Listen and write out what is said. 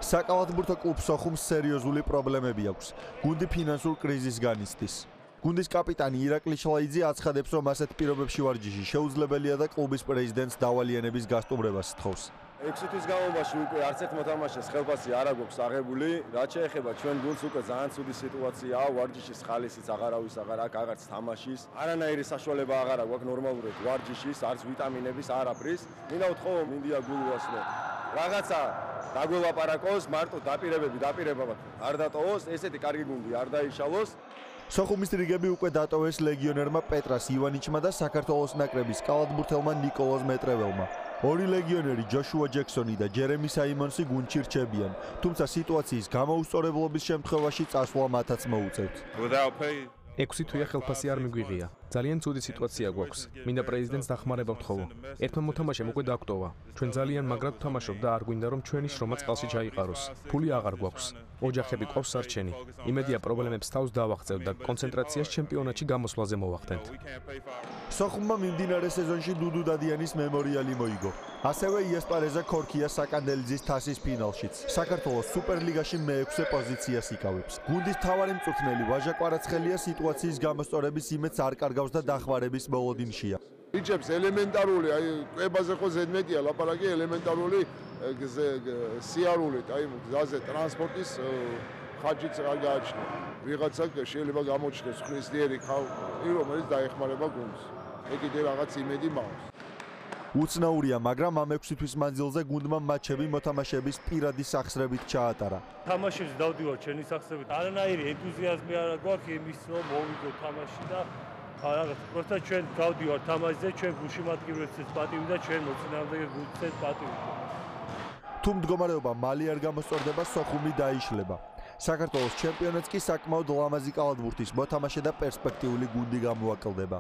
საკალათბურთო კლუბ სოხუმს სერიოზული პრობლემები აქვს. გუნდი ფინანსურ კრიზისს განიცდის. გუნდის კაპიტანი ირაკლი შლაიძე აცხადებს, რომ ასეთ პირობებში ვარჯიში შეუძლებელია და კლუბის პრეზიდენტს დავალიანების გასტუმრებას სთხოვს. 6 თვის განმავლობაში უკვე არც ერთ მოთამაშეს ხელფასი არ აქვს აღებული. რაც შეეხება ჩვენ გუნდს, უკვე ძალიან ცუდი სიტუაციაა. ვარჯიშის ხალისიც აღარავის აქვს, აღარც თამაშის. არანაირი საშუალება აღარ აქვს ნორმალურად ვარჯიშის, არც ვიტამინების, არაფრის. მინდა ვთქო, მინდია გულვას, რომ რაღაცა დაგველაპარაკოს, მარტო დაპირება არ დატოვოს, ესეთი კარგი გუნდი არ დაიშალოს. სოხუმის რიგები უკვე დატოვეს ლეგიონერმა პეტრას ივანიჩმა და საქართველოს ნაკრების კალათბურთელმა ნიკოლოზ მეტრეველმა. ორი ლეგიონერი ჯოშუა ჯექსონი და ჯერემი საიმონსი გუნდში რჩებიან, თუმცა სიტუაციის გამოუსწორებლობის შემთხვევაში წასვლა მათაც მოუწევთ. 6 თვეა ხელფასი არ მიგვიღია. ძალიან ცუდი სიტუაცია გვაქვს. მინდა პრეზიდენტს დახმარება ვთხოვო. ერთმა მოთამაშემ უკვე დაგვტოვა. ჩვენ ძალიან მაგრად ვთამაშობ და არ გვინდა რომ ჩვენი შრომა წყალში ჩაიყაროს. ფული აღარ გვაქვს. ოჯახები ყავს სარჩენი. იმედია პრობლემებს თავს დავაღწევთ და კონცენტრაციას ჩემპიონატში გამოსვლაზე მოვახდენთ. სოხუმმა მიმდინარე სეზონში დუდუ დადიანის მემორიალი მოიგო. ასევე იასპარეზა ქორქია საკანდელიძის თასის ფინალშიც. საქართველოს სუპერლიგაში მე-6 პოზიციას იკავებს. გუნდის მთავარი მწვრთნელი ვაჟა კვარაცხელია სიტუაციის გამოსწორების იმედს არ კარგავს და დახმარების მოლოდინშია. იჭებს ელემენტარული, აი კვებაზე ხო ზედმეტია ლაპარაკი, ელემენტარული სიარულით, აი გზაზე ტრანსპორტის ხარჯიც არ გააჩნია. ვიღაცა შეიძლება გამოჩნდეს ხრისტიერი ხალხი, რომელიც დაეხმარება გუნდს. ეგ კიდე რაღაც იმედი მაქვს. უცნაურია, მაგრამ ამ 6 თვის მანძილზე გუნდმა მატჩები მოთამაშეების პირადი სახსრებით ჩაატარა. თამაშებს დავდივარ ჩემი სახსრებით. არანაირი ენთუზიაზმი არ გვაქვს იმის, რომ მოვიგო თამაში და რაღაც პროსტა ჩვენ გავდივარ თამაშზე, ჩვენ გულშემატკივრებსაც პატივი და ჩვენ მოწინააღმდეგე გუნდსაც პატივი. თუ მდგომარეობა მალე არ გამოსწორდება, სოხუმი დაიშლება. საქართველოს ჩემპიონატს კი საკმაოდ ლამაზი კალათბურთის მოთამაშე და პერსპექტიული გუნდი გამოაკლდება.